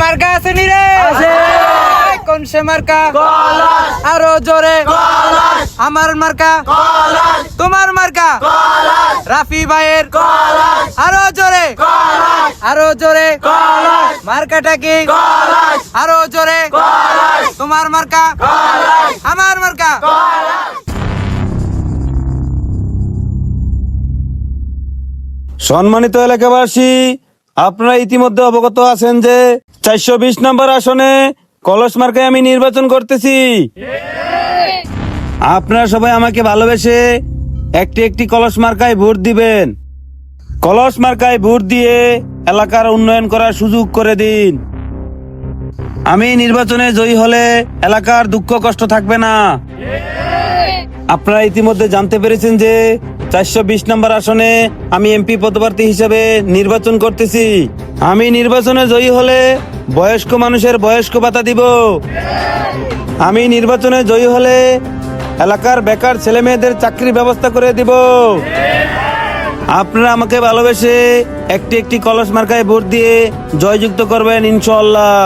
মার্কা আছে নি রে? কোন সে মার্কা? আরো জোরে। আমার মার্কা। তোমার মার্কা? রাফি ভাইয়ের। আরো জোরে। আরো জোরে। মার্কাটা কি? আরো জোরে। তোমার মার্কা? আমার মার্কা? সম্মানিত এলাকাবাসী, আপনারা ইতিমধ্যে অবগত আছেন যে 420 নম্বর আসনে কলস মার্কায় আমি নির্বাচন করতেছি। আপনারা সবাই আমাকে ভালোবেসে একটি একটি কলস মার্কায় ভোট দিবেন। কলস মার্কায় ভোট দিয়ে এলাকার উন্নয়ন করার সুযোগ করে দিন। আমি নির্বাচনে জয়ী হলে এলাকার দুঃখ কষ্ট থাকবে না। আপনারা ইতিমধ্যে জানতে পেরেছেন যে 420 নম্বর আসনে আমি এমপি পদপ্রার্থী হিসেবে নির্বাচন করতেছি। আমি নির্বাচনে জয়ী হলে বয়স্ক মানুষের বয়স্ক ভাতা দিব। আমি নির্বাচনে জয়ী হলে এলাকার বেকার ছেলে মেয়েদের চাকরির ব্যবস্থা করে দিব। আপনারা আমাকে ভালোবেসে একটি একটি কলস মার্কায় ভোট দিয়ে জয়যুক্ত করবেন ইনশাআল্লাহ।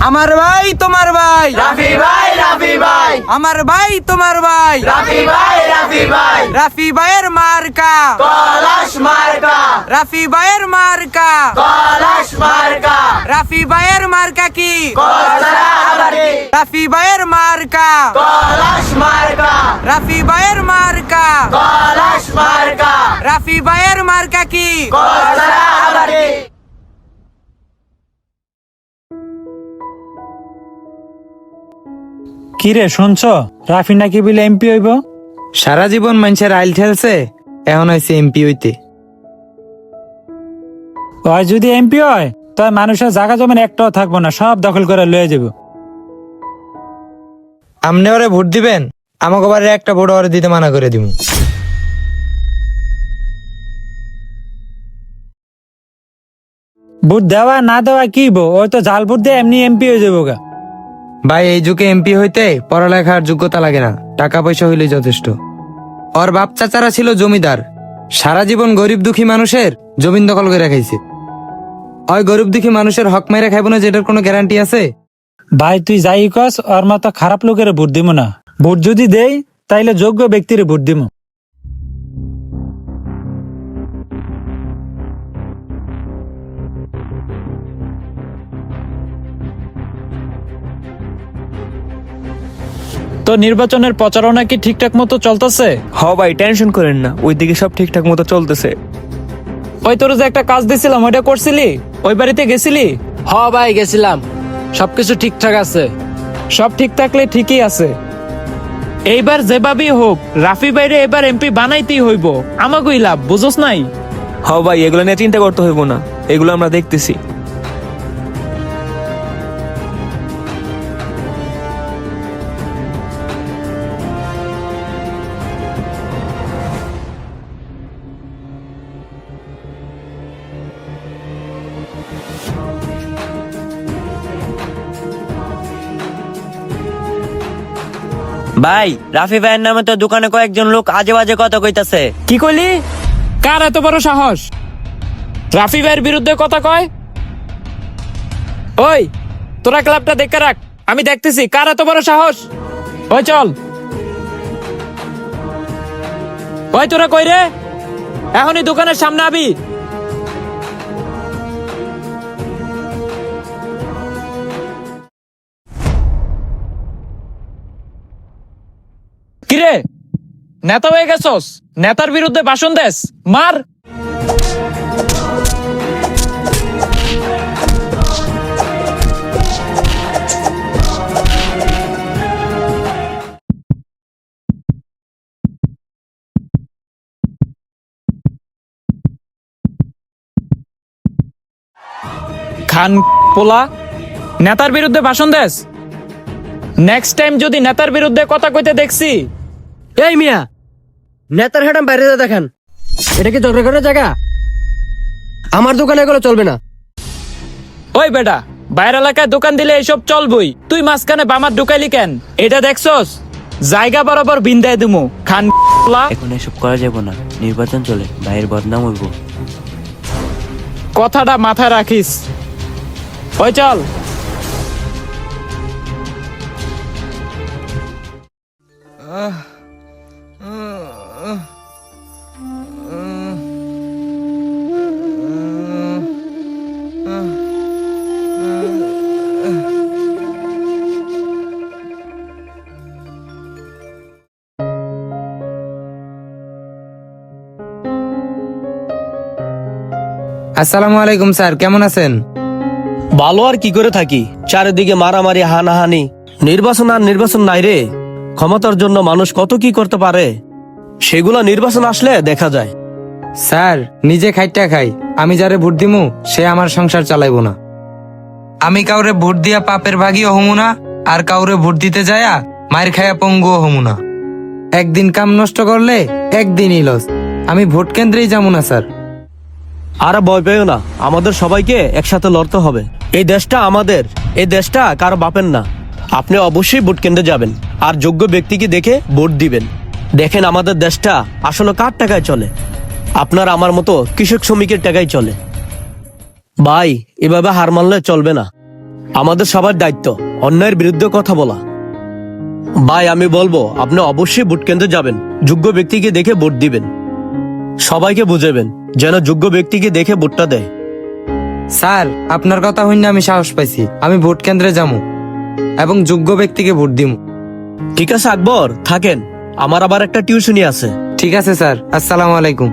আমার ভাই তোমার ভাই। রাফি ভাই, রাফি ভাই, আমার ভাই তোমার ভাই। রাফি ভাই, রাফি ভাই, রাফি ভাইয়ের মার্কা। কলস মার্কা, রাফি ভাইয়ের মার্কা। কলস মার্কা, রাফি ভাইয়ের মার্কা কি? কলসা আবারি, রাফি ভাইয়ের মার্কা। কলস মার্কা, রাফি ভাইয়ের মার্কা। কলস মার্কা, রাফি ভাইয়ের মার্কা কি? কলসা আবারি। কিরে শুনছ রাফি নাকি বলে এমপি হইব? সারা জীবন মানুষের আইল ঠেলছে, এখন হয়েছে এমপি হইতে। ওই যদি এমপি হয় তাই মানুষের জায়গা জমিন একটাও থাকবো না, সব দখল করে লয়ে যাব। আমনে ওরে ভোট দিবেন? আমাকে বারে একটা ভোট ওরে দিতে মানা করে দিব। ভোট দেওয়া না দেওয়া কি বো, ওই তো জাল ভোট দিয়ে এমনি এমপি হয়ে যাবো গা। ভাই এই যুগে এমপি হইতে পড়ালেখার যোগ্যতা লাগে না, টাকা পয়সা হইলে যথেষ্ট। ওর বাপ চাচারা ছিল জমিদার, সারা জীবন গরিব দুঃখী মানুষের জমিন দখল করে খাইছে। ওই গরিব দুঃখী মানুষের হক মাইরা খাইব না, যেটার কোনো গ্যারান্টি আছে? ভাই তুই যাই কস, ওর মতো খারাপ লোকের ভোট দিব না। ভোট যদি দেই তাইলে যোগ্য ব্যক্তির ভোট দিব। তো নির্বাচনের প্রচারণা কি ঠিকঠাক মতো চলতেছে? হ ভাই, টেনশন করেন না, ওইদিকে সব ঠিকঠাক মতো চলতেছে। ওই তোর যে একটা কাজ দিছিলাম ওইটা করছিলি? ওই বাড়িতে গেছিলি? হ ভাই গেছিলাম, সবকিছু ঠিকঠাক আছে। সব ঠিক থাকলে ঠিকই আছে। এইবার যেভাবেই হোক রাফি ভাইরে এবার এমপি বানাইতেই হইব, আমাকেই লাভ, বুঝোস নাই? হ ভাই, এগুলো নিয়ে চিন্তা করতে হইব না, এগুলো আমরা দেখতেছি। ভাই, রাফি ভাইয়ের নামে তো দোকানে কয়েকজন লোক আজে বাজে কথা কইতাছে। কি কইলি? কার এত বড় সাহস রাফি ভাইয়ের বিরুদ্ধে কথা কয়? ওই তোরা ক্লাবটা দেখে রাখ, আমি দেখতেছি কার এত বড় সাহস। ওই চল। ওই তোরা কই রে? এখনই দোকানের সামনে আবি। কিরে নেতা হয়ে গেছস, নেতার বিরুদ্ধে ভাষণ দেস? মার। খান পোলা, নেতার বিরুদ্ধে ভাষণ দেস? নেক্সট টাইম যদি নেতার বিরুদ্ধে কথা কইতে দেখছি। এই মিয়া, নেতার হেডাম বাইরে যা দেখেন, এটা কি ঝগড়া করার জায়গা? আমার দোকানে এগুলো চলবে না। ওই বেটা, বাইরের এলাকায় দোকান দিলে এইসব চলবই, তুই মাঝখানে বামার ঢুকাইলি কেন? এটা দেখছস জায়গা বরাবর বিন্দায় দিমু। খান পোলা, এখন এসব করা যাবে না, নির্বাচন চলে, ভাইয়ের বদনাম হইব। কথাটা মাথায় রাখিস। ওই চল। আসসালামু আলাইকুম স্যার, কেমন আছেন? ভালো আর কি করে থাকি, চারিদিকে মারামারি হানাহানি। নির্বাচন আর নির্বাচন নাই রে। ক্ষমতার জন্য মানুষ কত কি করতে পারে, সেগুলা নির্বাচন আসলে দেখা যায়। স্যার, নিজে খাইটা খাই, আমি যারে ভোট দিমু সে আমার সংসার চালাইবো না। আমি কাউরে ভোট দিয়া পাপের ভাগিও হমু না, আর কাউরে ভোট দিতে যায়া মায়ের খায়া পঙ্গুও হমু না। একদিন কাম নষ্ট করলে একদিনই লস। আমি ভোট কেন্দ্রেই যাবো না স্যার। আর ভয় পেও না, আমাদের সবাইকে একসাথে লড়তে হবে। এই দেশটা আমাদের, এই দেশটা কারো বাপের না। আপনি অবশ্যই ভোট কেন্দ্রে যাবেন আর যোগ্য ব্যক্তিকে দেখে ভোট দিবেন। দেখেন আমাদের দেশটা আসলে কার টাকায় চলে? আপনার আমার মতো কৃষক শ্রমিকের টাকায় চলে। ভাই, এভাবে হার মানলে চলবে না। আমাদের সবার দায়িত্ব অন্যায়ের বিরুদ্ধে কথা বলা। ভাই, আমি বলবো আপনি অবশ্যই ভোট কেন্দ্রে যাবেন, যোগ্য ব্যক্তিকে দেখে ভোট দিবেন। সবাইকে বুঝাবেন যেন যোগ্য ব্যক্তিকে দেখে ভোটটা দেয়। স্যার, আপনার কথা হইনা আমি সাহস পাইছি। আমি ভোট কেন্দ্রে যাবো এবং যোগ্য ব্যক্তিকে ভোট দিমু। ঠিক আছে আকবর, থাকেন, আমার আবার একটা টিউশনি আছে। ঠিক আছে স্যার, আসসালামু আলাইকুম।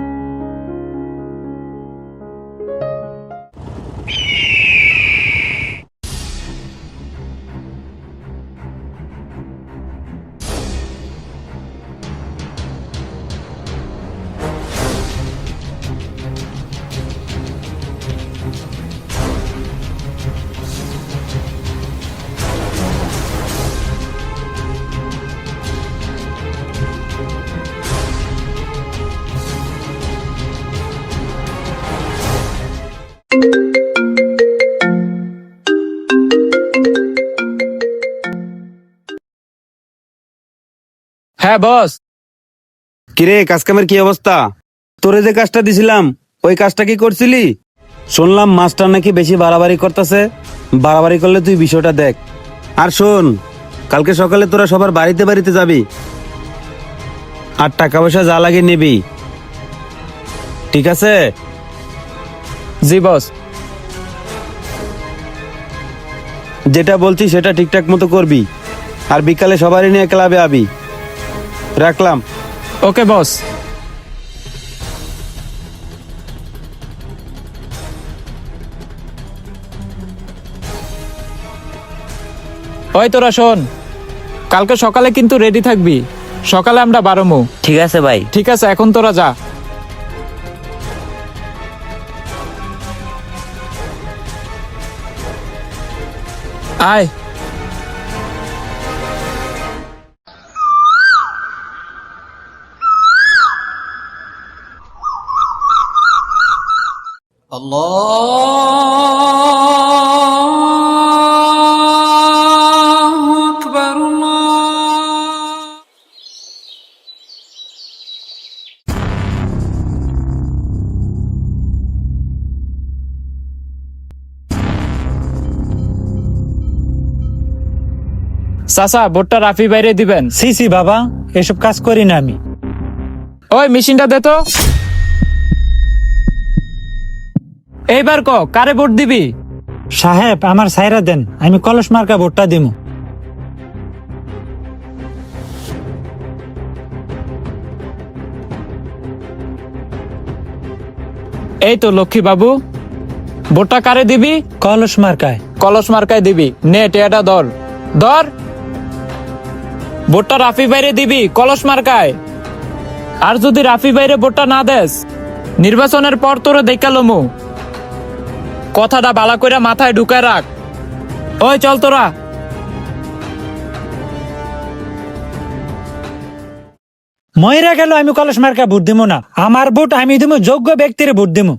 হ্যাঁ বস। কিরে, কাজ কামের কি অবস্থা? তোরে যে কাজটা দিছিলাম ওই কাজটা কি করছিলি? শুনলাম মাস্টার নাকি বেশি বাড়াবাড়ি করতেছে। বাড়াবাড়ি করলে তুই বিষয়টা দেখ। আর শোন, কালকে সকালে তোরা সবার বাড়িতে বাড়িতে যাবি আর টাকা পয়সা যা লাগে নিবি, ঠিক আছে? জি বস। যেটা বলছি সেটা ঠিকঠাক মতো করবি। আর বিকালে সবারই নিয়ে ক্লাবে আবি। রাখলাম। ওকে বস। ওই তোরা শোন, কালকে সকালে কিন্তু রেডি থাকবি। সকালে আমরা বারোমু। ঠিক আছে ভাই। ঠিক আছে, এখন তোরা যা। আয়। চাচা, ভোটটা রাফি বাইরে দিবেন। সি বাবা, এসব কাজ করি না আমি। ওই মেশিনটা দে তো। এইবার ক, কারে ভোট দিবি? সাহেব, আমার সাইরা দেন, আমি কলস মার্কা ভোটটা দিমু। এই তো লক্ষ্মী বাবু, ভোটটা কারে দিবি? কলস মার্কায়। কলস মার্কায় দিবি। নে টেয়াটা ধর। ধর। ভোটটা রাফি বাইরে দিবি, কলস মার্কায়। আর যদি রাফি বাইরে ভোটটা না দেস, নির্বাচনের পর তোরে দেখালমু। কথাটা বালা কইরা মাথায় ঢুকায় রাখ। ওই চল তোরা। ময়রা গেল, আমি কলস মার্কা ভোট দিমু না। আমার ভোট আমি দিমু যোগ্য ব্যক্তির ভোট দিমু।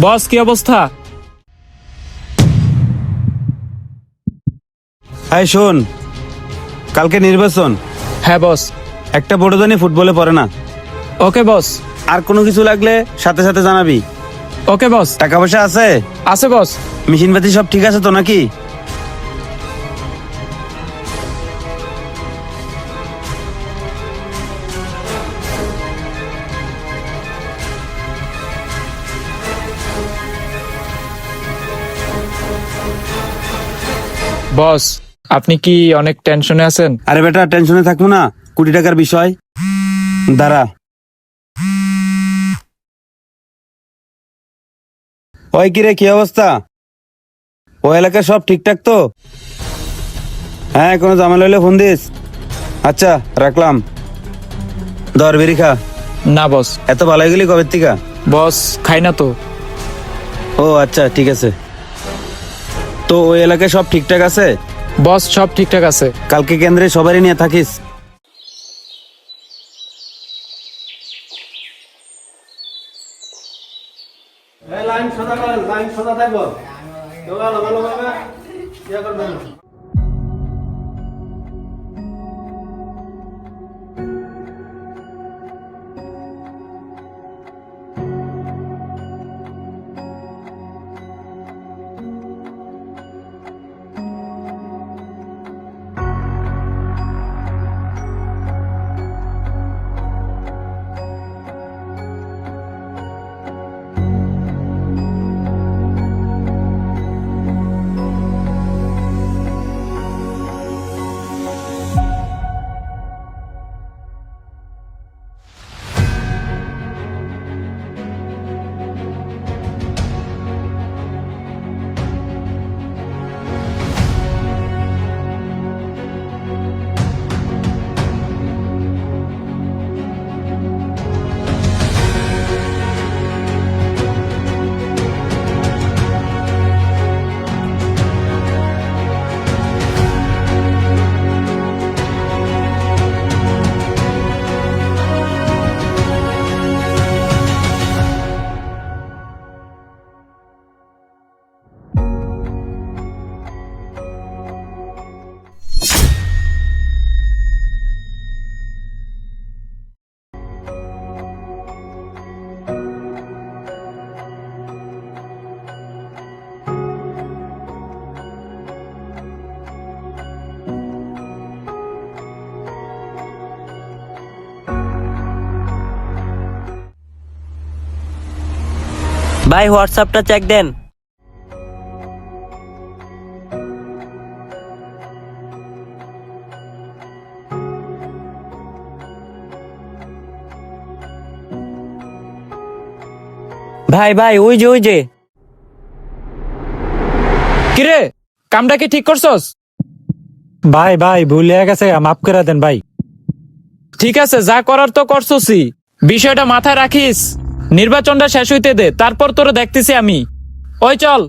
বস কি অবস্থা? এই শোন, কালকে নির্বাচন, হ্যাঁ বস। একটা বড় জানি ফুটবলে পড়ে না। ওকে বস। আর কোনো কিছু লাগলে সাথে সাথে জানাবি। ওকে বস। টাকা পয়সা আছে? আছে বস। মেশিন পাতি সব ঠিক আছে তো নাকি? বস আপনি কি অনেক টেনশনে আছেন? আরে বেটা, টেনশনে থাকবো না, কোটি টাকার বিষয়। দাঁড়া। ওই কিরে, কি অবস্থা? ও এলাকায় সব ঠিকঠাক তো? হ্যাঁ, কোনো ঝামেলা হলে ফোন দিস। আচ্ছা, রাখলাম। ধর বিড়ি খা। না বস। এত ভালো হয়ে গেলি কবে থেকে? বস খাই না তো। ও আচ্ছা, ঠিক আছে। তো ওই এলাকায় সব ঠিকঠাক আছে? বস সব ঠিকঠাক আছে। কালকে কেন্দ্রে সবারই নিয়ে থাকিস। ভাই হোয়াটসঅ্যাপটা চেক দেন। ভাই ভাই ওই যে কিরে কামটা কি ঠিক করছস? ভাই ভাই ভুল হয়ে গেছে, মাফ করে দেন ভাই। ঠিক আছে, যা করার তো করছসই। বিষয়টা মাথায় রাখিস। নির্বাচনটা শেষ হইতে দে, তারপর তোরে দেখতেছি আমি। ওই চল।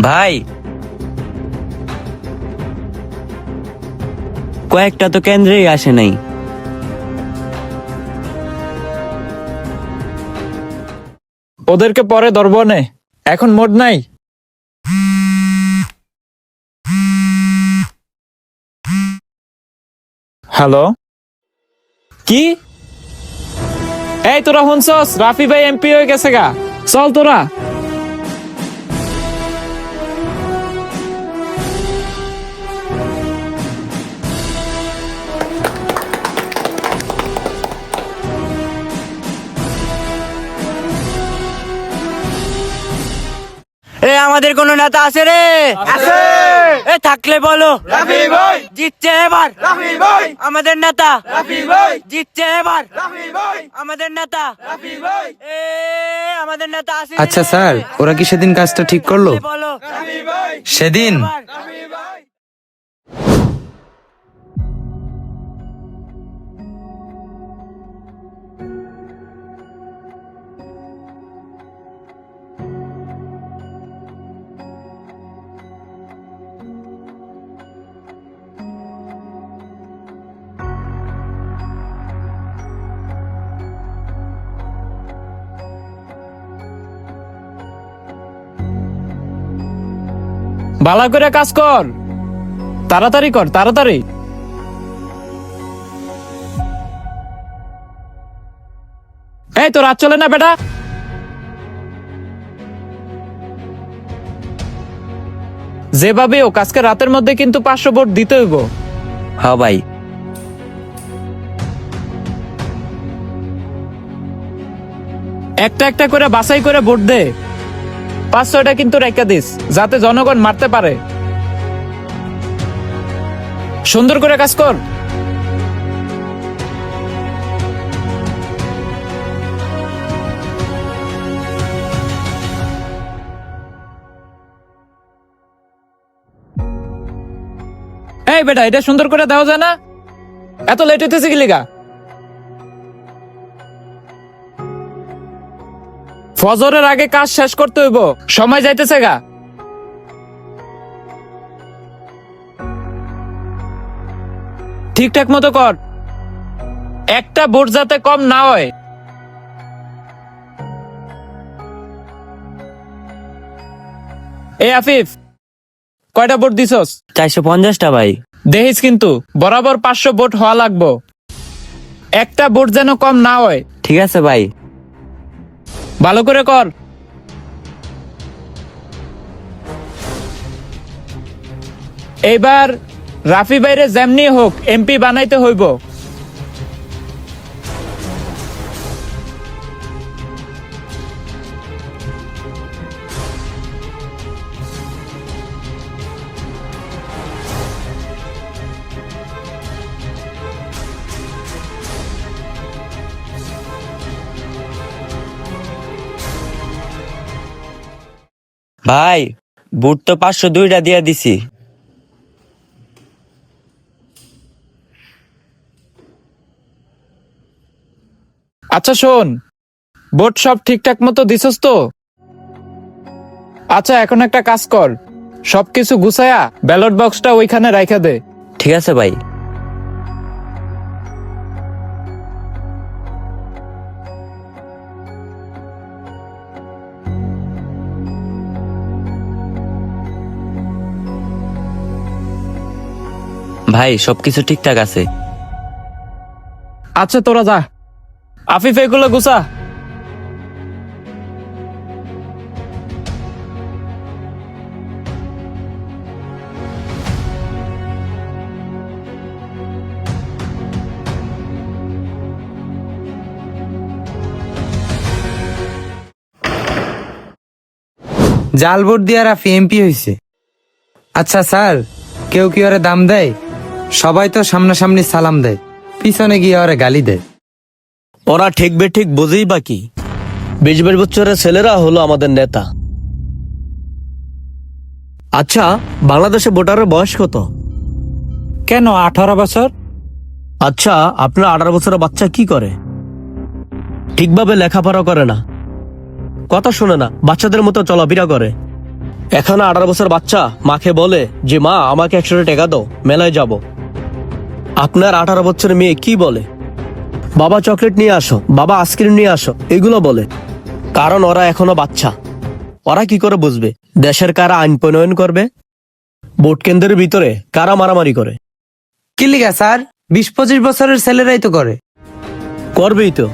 ভাই কয়েকটা তো কেন্দ্রেই আসে নাই। ওদেরকে পরে ধরবো নে, এখন মোড নাই। হ্যালো, কি? এই তোরা শুনছস? রাফি ভাই এমপি হয়ে গেছে গা। চল তোরা। এ আমাদের কোন নেতা আছে রে? আছে। এ থাকলে বলো। রাফি ভাই, জিতছে এবার। রাফি ভাই, আমাদের নেতা। রাফি ভাই, জিতছে এবার। রাফি ভাই, আমাদের নেতা। রাফি ভাই, এ আমাদের নেতা আছে। আচ্ছা স্যার, ওরা কি সেদিন কাজটা ঠিক করলো? বলো। রাফি ভাই, সেদিন রাফি ভাই। বালা করে কাজ কর, তাড়াতাড়ি কর, তাড়াতাড়ি। এই তো রাত চলে না বেটা। যেভাবে হোক আজকে রাতের মধ্যে কিন্তু 500 ভোট দিতে হইব। হ্যাঁ ভাই। একটা একটা করে বাছাই করে ভোট দে। 500টা কিন্তু রেখে দিস, যাতে জনগণ মারতে পারে। সুন্দর করে কাজ কর। এই বেটা, এটা সুন্দর করে দেওয়া যায় না? এত লেট হইতেছে কি লিগা? ফজরের আগে কাজ শেষ করতে হইব, সময় যাইতেছে গা। ঠিকঠাক মতো কর, একটা ভোট যাতে কম না হয়। এই আফিফ, কয়টা ভোট দিছস? 450টা ভাই। দেখিস কিন্তু বরাবর 500 ভোট হওয়া লাগবো, একটা ভোট যেন কম না হয়। ঠিক আছে ভাই। ভালো করে কর। এইবার রাফি বাইরে যেমনি হোক এমপি বানাইতে হইব। ভাই বুট তো 502টা দিয়ে দিছি। আচ্ছা শোন, ভোট সব ঠিকঠাক মতো দিছস তো? আচ্ছা এখন একটা কাজ কর, সবকিছু গুছায়া ব্যালট বক্সটা ওইখানে রাইখা দে। ঠিক আছে ভাই। ভাই সবকিছু ঠিকঠাক আছে। আচ্ছা তোরা যা, আফিফ এগুলো গুছা। জাল ভোট দিয়ে রাফি এমপি হয়েছে। আচ্ছা স্যার, কেউ কি ওরে দাম দেয়? সবাই তো সামনাসামনি সালাম দেয়, পিছনে গিয়ে ওরে গালি দেয়। ওরা ঠিক বেঠিক বোঝেই বা কি? 20 বছরের ছেলেরা হলো আমাদের নেতা। আচ্ছা, বাংলাদেশে ভোটারের বয়স কত? কেন 18 বছর? আচ্ছা, আপনার 18 বছরের বাচ্চা কি করে? ঠিকভাবে লেখাপড়া করে না, কথা শোনে না, বাচ্চাদের মতো চলাফেরা করে। এখানে 18 বছর বাচ্চা মাকে বলে যে মা আমাকে 100 টাকা দাও, মেলায় যাব। আপনার 18 বছরের মেয়ে কি বলে? বাবা চকলেট নিয়ে আসো, বাবা আইসক্রিম নিয়ে আসো, এগুলো বলে। কারণ ওরা এখনো বাচ্চা। ওরা কি করে বুঝবে দেশের কারা আইন প্রণয়ন করবে, ভোট কেন্দ্রের ভিতরে কারা মারামারি করে? কি লিগা স্যার? 20-25 বছরের ছেলেরাই তো করে। করবেই তো,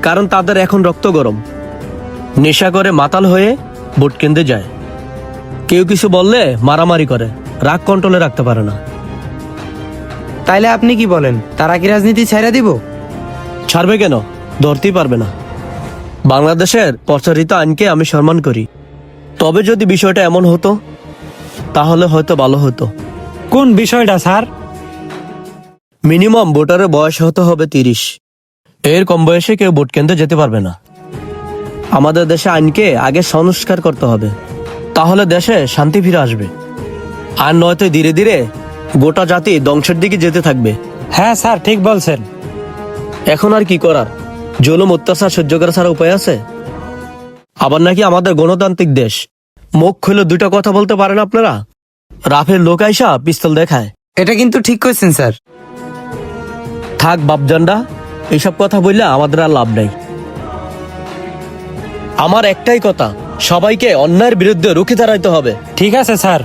কারণ তাদের এখন রক্ত গরম। নেশা করে মাতাল হয়ে ভোট কেন্দ্রে যায়। কেউ কিছু বললে মারামারি করে, রাগ কন্ট্রোলে রাখতে পারে না। তাইলে আপনি কি বলেন, তারা কি রাজনীতি ছাইরা দিব? ছাড়বে কেন? ধরতেই পারবে না। বাংলাদেশের প্রচারিত আইনকে আমি সম্মান করি, তবে যদি বিষয়টা এমন হতো তাহলে হয়তো ভালো হতো। কোন বিষয়টা স্যার? মিনিমাম ভোটারের বয়স হতে হবে 30। এর কম বয়সে কেউ ভোট কেন্দ্রে যেতে পারবে না। আমাদের দেশে আইনকে আগে সংস্কার করতে হবে, তাহলে দেশে শান্তি ফিরে আসবে। আর নয়তো ধীরে ধীরে গোটা জাতি ধ্বংসের দিকে যেতে থাকবে। হ্যাঁ স্যার, ঠিক বলছেন। এখন আর কি করার? জুলুম অত্যাচার সহ্য করা ছাড়া উপায় আছে? আবার নাকি আমাদের গণতান্ত্রিক দেশ, মুখ খুলে দুইটা কথা বলতে পারেন আপনারা? রাফের লোক আইসা পিস্তল দেখায়। এটা কিন্তু ঠিক কইছেন স্যার। থাক বাপজান্ডা, এইসব কথা বললে আমাদের আর লাভ নাই। আমার একটাই কথা, সবাইকে অন্যায়ের বিরুদ্ধে রুখে দাঁড়াইতে হবে। ঠিক আছে স্যার।